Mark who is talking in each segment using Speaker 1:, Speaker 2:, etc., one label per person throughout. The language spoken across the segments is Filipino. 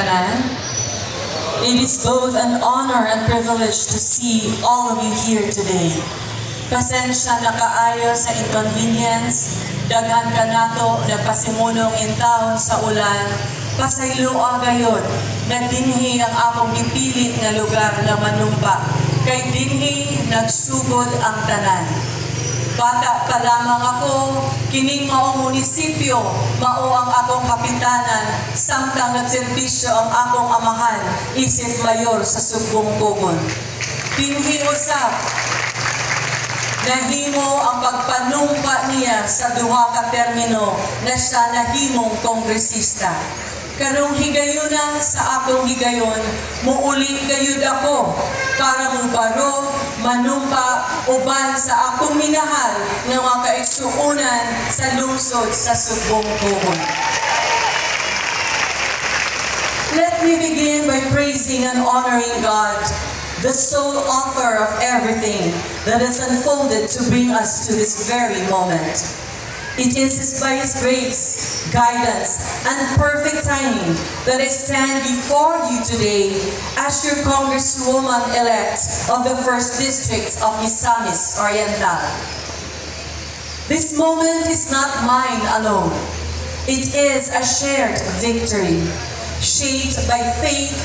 Speaker 1: tanan. It is both an honor and privilege to see all of you here today. Pasensya na kaayo sa inconvenience, daghan ka nato na pasimunong intawon sa ulan, pasayloa gayon, na dinhi ang akong gipilit nga lugar na manumpa, kay dinhi nagsugod ang tanan. Bata pa lamang ako, kining maong munisipyo, mao ang akong kapitanan, samtang nagserbisyo ang akong amahan, isip mayor sa Sugbong Pugon. Dinhi usap, nahimo ang pagpanumpa niya sa duha ka termino na siya nahimong kongresista. Karong higayuna sa akong higayon, muuli gayud ako para mubaro, manumpa, uban sa akong minahal nga mga kaigsuunan sa lungsod sa Sugbong Pugon. Let me begin by praising and honoring God, the sole author of everything that has unfolded to bring us to this very moment. It is by His grace, guidance, and perfect timing that I stand before you today as your Congresswoman-elect of the 1st District of Misamis Oriental. This moment is not mine alone. It is a shared victory, shaped by faith,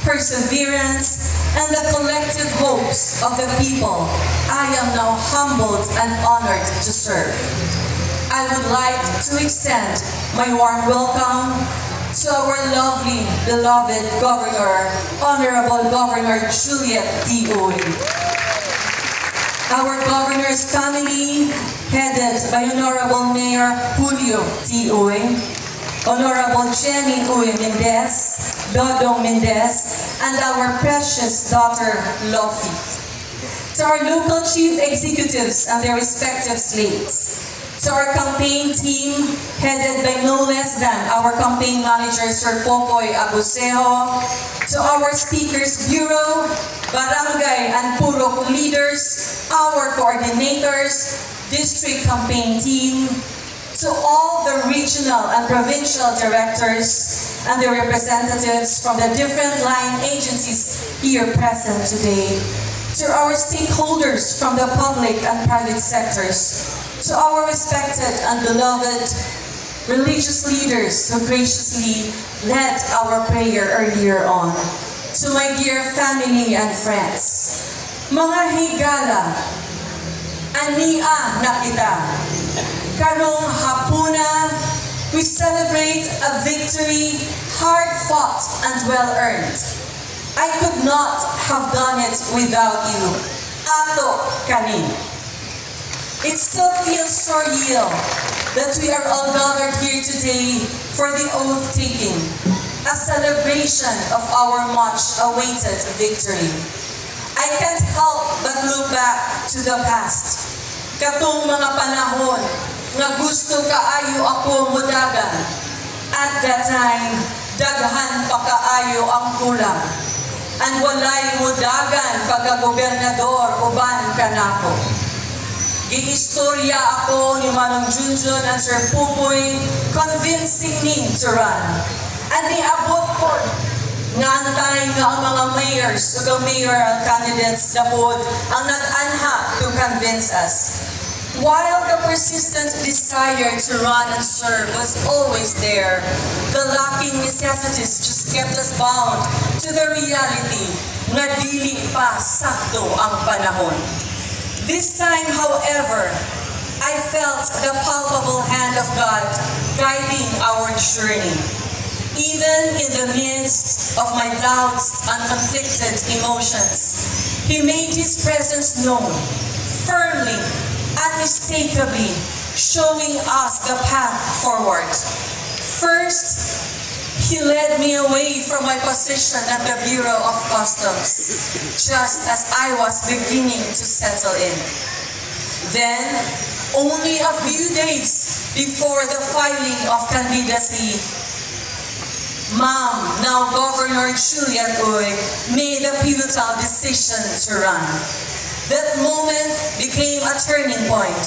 Speaker 1: perseverance, and the collective hopes of the people I am now humbled and honored to serve. I would like to extend my warm welcome to our lovely, beloved Governor, Honorable Governor Juliet D. Uy. Our Governor's family, headed by Honorable Mayor Julio D. Uy, Honorable Jenny Uy Mendez, Dodong Mendez, and our precious daughter, Lofi. To our local chief executives and their respective slates. To our campaign team, headed by no less than our campaign manager, Sir Popoy Abusejo. To our Speakers Bureau, barangay and purok leaders, our coordinators, district campaign team. To all the regional and provincial directors and their representatives from the different line agencies here present today. To our stakeholders from the public and private sectors. To our respected and beloved religious leaders who graciously led our prayer earlier on. To my dear family and friends, mga higala, ania na kita. Karong hapuna, we celebrate a victory hard-fought and well-earned. I could not have done it without you. Ato kani. It still feels surreal that we are all gathered here today for the oath-taking, a celebration of our much-awaited victory. I can't help but look back to the past. Katong mga panahon nga gusto kaayo ako mudagan. At that time, daghan pa kaayo ang kulang. And walay mudagan pagka-gobernador uban kanako. Giistorya ako ni Manong Junjun and Sir Pupoy, convincing me to run. And niabot ko nga antay nga ang mga mayors o mayoral candidates na po ang nag-anha to convince us. While the persistent desire to run and serve was always there, the lacking necessities just kept us bound to the reality na dili pa sakto ang panahon. This time, however, I felt the palpable hand of God guiding our journey. Even in the midst of my doubts and conflicted emotions, He made His presence known, firmly, unmistakably, showing us the path forward. First, He led me away from my position at the Bureau of Customs, just as I was beginning to settle in. Then, only a few days before the filing of candidacy, Ma'am, now Governor Juliet Uy, made a pivotal decision to run. That moment became a turning point.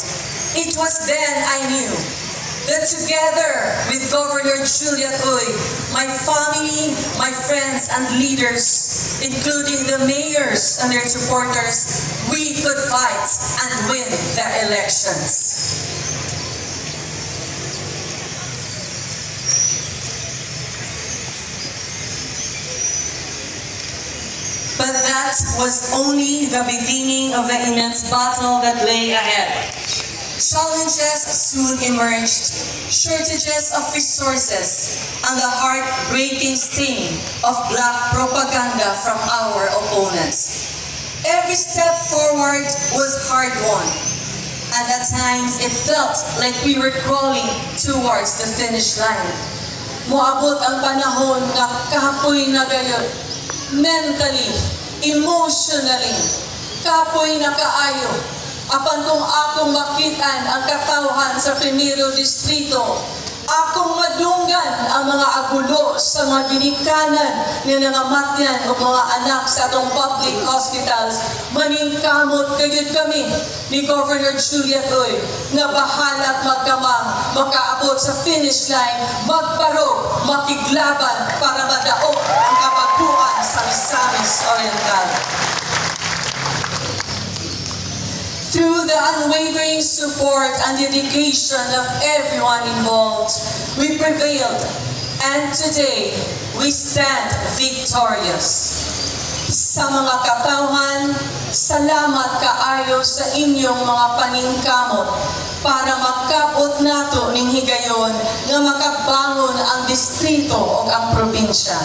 Speaker 1: It was then I knew that together with Governor Juliet Uy, my family, my friends, and leaders, including the mayors and their supporters, we could fight and win the elections. But that was only the beginning of the immense battle that lay ahead. Challenges soon emerged, shortages of resources, and the heartbreaking sting of black propaganda from our opponents. Every step forward was hard-won, and at times it felt like we were crawling towards the finish line. Moabot ang panahon na kapoy na gayon, mentally, emotionally, kapoy na kaayo. Apan kung akong makitaan ang katawhan sa Primero Distrito, akong madunggan ang mga agulo sa mga ginikanan nga nangamatyan o mga anak sa atong public hospitals, maningkamot kagid kami ni Governor Juliet Uy nga bahalat magkamang makaabot sa finish line, magparog, makiglaban para madaog ang kabaguan sa Misamis Oriental. Through the unwavering support and dedication of everyone involved, we prevailed, and today we stand victorious. Sa mga katawhan, salamat kaayo sa inyong mga paningkamot para makabot nato ning higayon nga makabangon ang distrito o ang probinsya.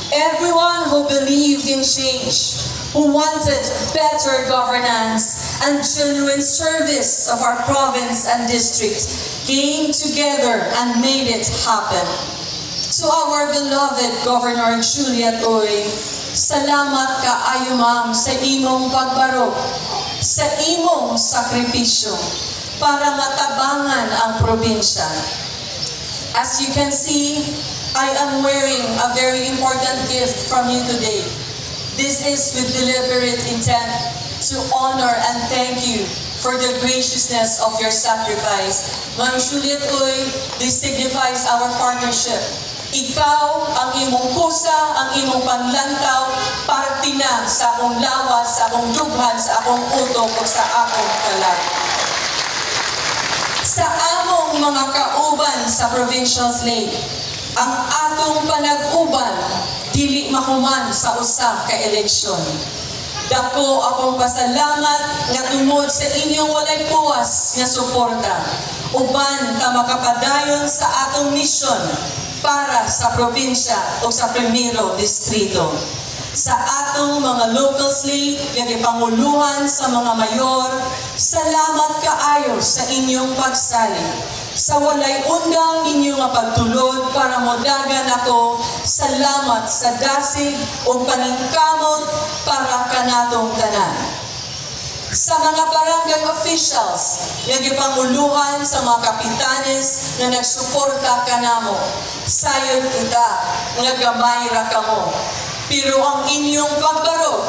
Speaker 1: Everyone who believed in change, who wanted better governance and genuine service of our province and district, came together and made it happen. To our beloved Governor Juliet Uy, salamat kaayo ma'am sa imong pagbarog, sa imong sakripisyo para matabangan ang probinsya. As you can see, I am wearing a very important gift from you today. This is with deliberate intent to honor and thank you for the graciousness of your sacrifice. Ma'am Juliet Uy, this signifies our partnership. Ikaw, ang imong kusa, ang imong panlantaw, parte na sa akong lawas, sa akong dughan, sa akong utok, o sa akong kalag. Sa among mga kauban sa Provincial Slate, ang atong panag-uban dili mahuman sa usa ka eleksyon. Dako akong pasalamat nga tungod sa inyong walay puwas nga suporta. Uban ta makapadayon sa atong misyon para sa probinsya o sa Primero Distrito. Sa atong mga local slate nga gipanguluhan sa mga mayor, salamat kaayo sa inyong pagsali. Sa walay undang inyong pagtulod para modagan ako, salamat sa dasig o paningkamot para kanatong tanan. Sa mga barangay officials, nga gipanguluhan sa mga kapitanes na nagsuporta kanamo, sayod kita nga gamay ra kamo. Pero ang inyong pagbarog,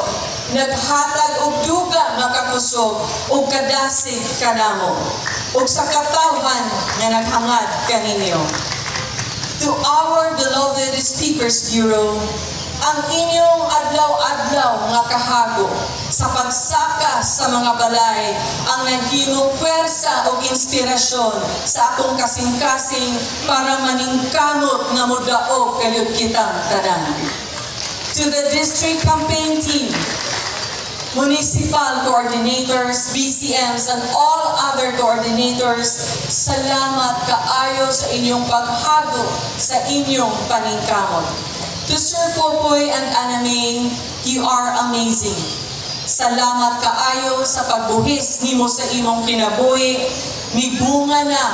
Speaker 1: naghatag og duga makakusog o kadasig kanamo, o sa katawhan nga naghangad kaninyo. To our beloved Speakers Bureau, ang inyong adlaw-adlaw nga kahago sa pagsaka sa mga balay ang naghimong pwersa o inspirasyon sa akong kasing-kasing para maningkamot nga modaog kayod kitang tanan. To the district campaign team, municipal coordinators, BCMs, and all other coordinators, salamat kaayo sa inyong paghago sa inyong paningkamot. To Sir Popoy and Anaming, you are amazing. Salamat kaayo sa pagbuhis nimo sa imong kinabuhi, mibunga na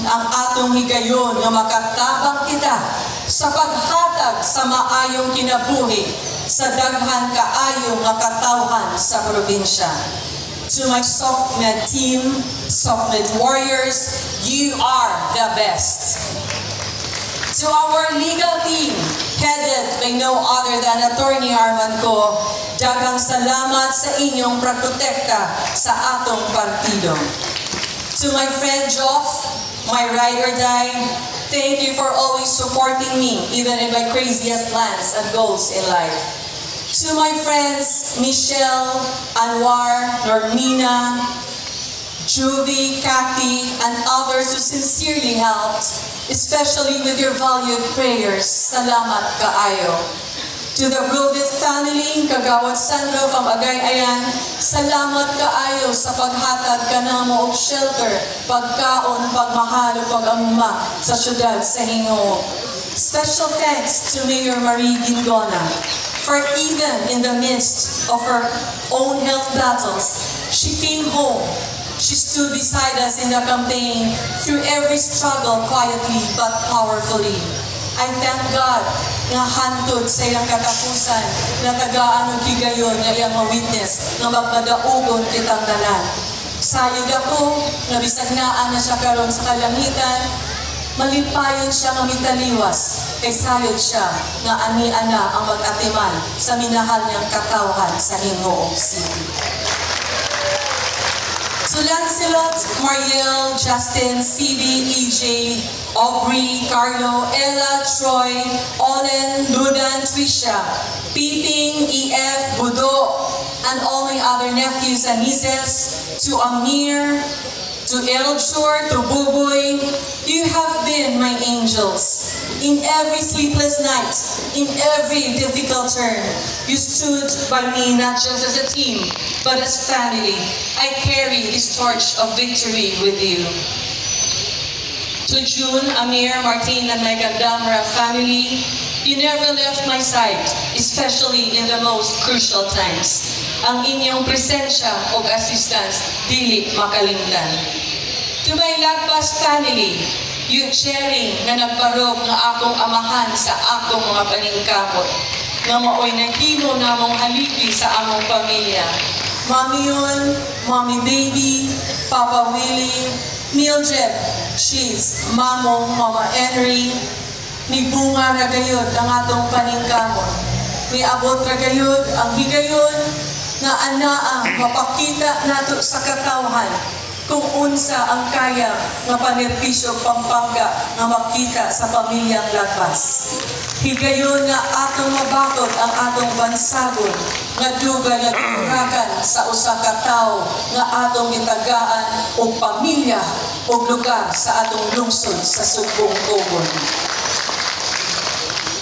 Speaker 1: ang atong higayon nga makatabang kita sa paghatag sa maayong kinabuhi sa daghan kaayo nga katawhan sa probinsya. To my SOCMED team, SOCMED warriors, you are the best. To our legal team, headed by no other than Attorney Arman Co, daghang salamat sa inyong pagprotekta sa atong partido. To my friend Joff, my ride or die. Thank you for always supporting me, even in my craziest plans and goals in life. To my friends, Michelle, Anwar, Normina, Juvie, Kathy, and others who sincerely helped, especially with your valued prayers, salamat kaayo. To the Brodith family, Kagawad Sandro from Agayayan, salamat kaayo sa paghatag kanamo og shelter, pagkaon, pagmahal, pag-amuma sa syudad sa Hinoo. Special thanks to Mayor Marie Gingona, for even in the midst of her own health battles, she came home. She stood beside us in the campaign through every struggle quietly but powerfully. I thank God nga hantod sa iyang katapusan na tagaan og higayon nga iyang ma-witness nga magmadaugon kitang tanan. Sayod ako nga bisag naa na siya karon sa kalangitan, malipayon siya nga mitaliwas kay sayod siya nga ani-ana ang mag-atiman sa minahal niyang katawhan sa Hinoo City. To Lancelot, Mariel, Justin, CD, EJ, Aubrey, Carlo, Ella, Troy, Olen, Ludan, Trisha, Piping, EF, Budo, and all my other nephews and nieces, to Amir, to Eljur, to Buboy, you have been my angels. In every sleepless night, in every difficult turn, you stood by me not just as a team, but as family. I carry this torch of victory with you. To June, Amir, Martin, and my Gandamra family, you never left my side, especially in the most crucial times. Ang inyong presensya o assistance, dili makalimtan. To my Lagpas family, you sharing na nagbarog nga akong amahan sa akong mga paningkamot, nga maoy naghimo namong haligi sa among pamilya. Mami Yun, Mommy Baby, Papa Willie, Mildred, she's Mamong Mama Henry, ni bunga ra gayud ang atong paningkamot. Ni abot ra gayud ang higayon nga anaa mapakita nato sa katawhan kung unsa ang kaya nga panerbisyo Pampanga nga makita sa pamilyang Lagpas. Higayon nga atong mabakod ang atong bansagon nga dugay nga turagan sa usa ka tawo nga atong gitagaan og pamilya og lugar sa atong lungsod sa Sumbong Cogon.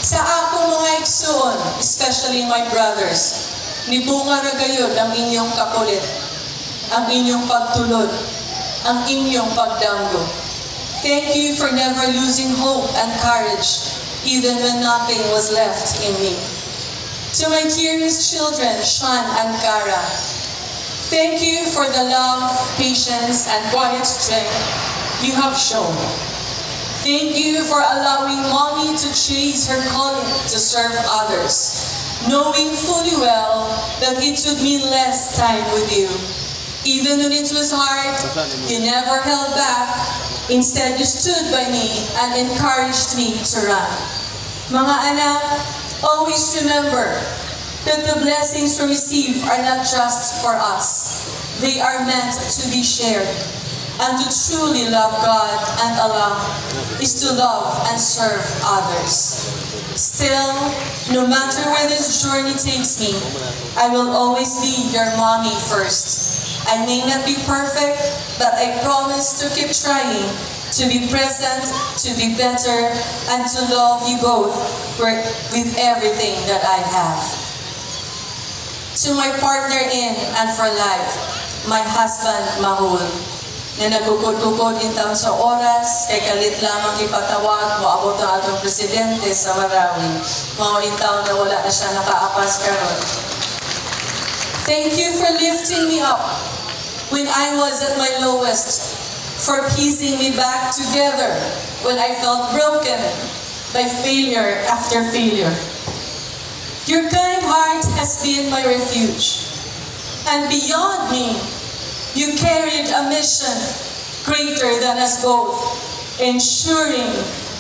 Speaker 1: Sa akong mga igsoon, especially my brothers, nibunga ra gayud ang inyong kakulit, ang inyong pagtulod, ang inyong pagdanggo. Thank you for never losing hope and courage, even when nothing was left in me. To my dearest children, Sean and Cara, thank you for the love, patience, and quiet strength you have shown. Thank you for allowing Mommy to chase her calling to serve others, knowing fully well that it would mean less time with you. Even when it was hard, you never held back. Instead, you stood by me and encouraged me to run. Mga anak, always remember that the blessings we receive are not just for us. They are meant to be shared. And to truly love God and Allah is to love and serve others. Still, no matter where this journey takes me, I will always be your mommy first. I may not be perfect, but I promise to keep trying, to be present, to be better, and to love you both with everything that I have. To my partner in and for life, my husband, Mahul, na nagkukod-kukod in taon sa oras, kay kalit lamang ipatawag, moabot ang atong presidente sa Marawi. Mga in taon na wala na siya nakaapas karon. Thank you for lifting me up when I was at my lowest, for piecing me back together when I felt broken by failure after failure. Your kind heart has been my refuge, and beyond me, you carried a mission greater than us both, ensuring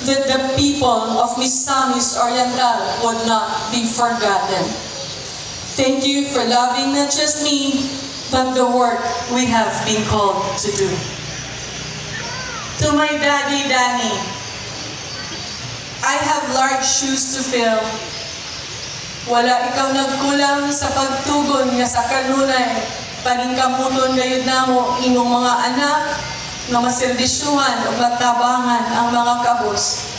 Speaker 1: that the people of Misamis Oriental would not be forgotten. Thank you for loving not just me, but the work we have been called to do. To my daddy, Danny, I have large shoes to fill. Wala ikaw nagkulang sa pagtugon nga sa kanunay, paningkamuton gayud namo imong mga anak nga maserbisyuhan o matabangan ang mga kabos.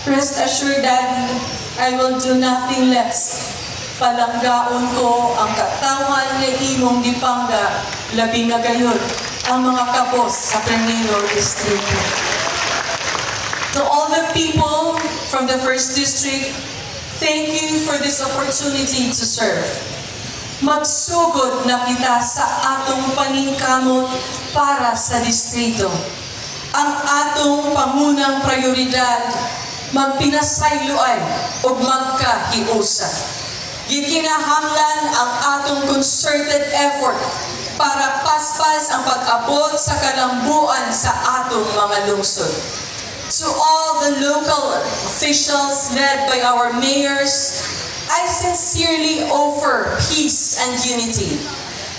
Speaker 1: Rest assured, Daddy, I will do nothing less. Palanggaon ko ang katawan nga imong gipangga, labi nga gayud ang mga kabos sa Primero District. To all the people from the 1st District, thank you for this opportunity to serve. Magsugod na kita sa atong paningkamot para sa distrito. Ang atong pangunang prioridad, magpinasayloan o magkahiusa. Gikinahanglan ang atong concerted effort para paspas ang pag-abot sa kalambuan sa atong mga lungsod. To all the local officials led by our mayors, I sincerely offer peace and unity.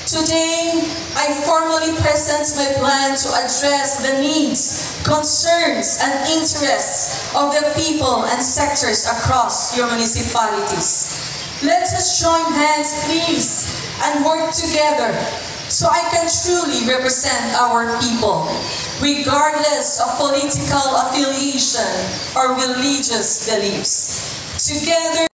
Speaker 1: Today, I formally present my plan to address the needs, concerns, and interests of the people and sectors across your municipalities. Let us join hands, please, and work together so I can truly represent our people, regardless of political affiliation or religious beliefs. Together,